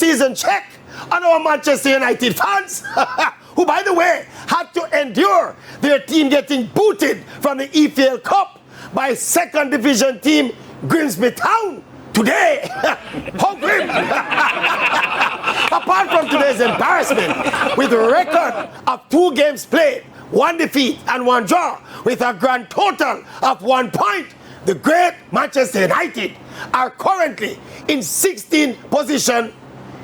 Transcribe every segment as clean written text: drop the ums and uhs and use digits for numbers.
season check on our Manchester United fans, who, by the way, had to endure their team getting booted from the EFL Cup by second division team Grimsby Town today. How grim! Apart from today's embarrassment, with a record of 2 games played, 1 defeat and 1 draw, with a grand total of 1 point, the great Manchester United are currently in 16th position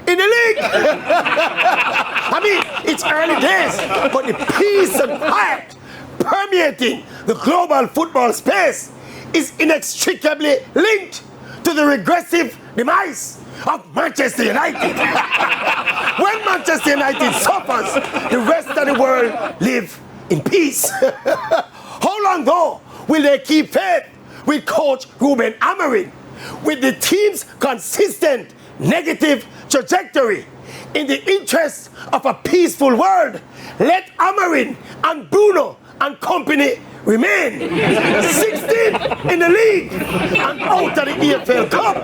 in the league. I mean, it's early days, but the peace and quiet permeating the global football space is inextricably linked to the regressive demise of Manchester United. When Manchester United suffers, the rest of the world live in peace. How long, though, will they keep faith with coach Ruben Amorim, with the team's consistent negative trajectory? In the interest of a peaceful world, let Amorim and Bruno and company remain 16th in the league and out of the EFL Cup.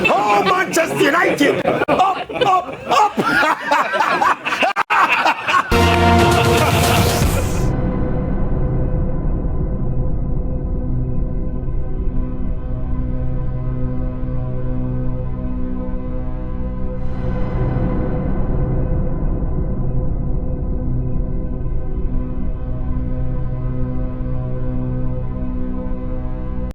Oh, Manchester United, up, up, up!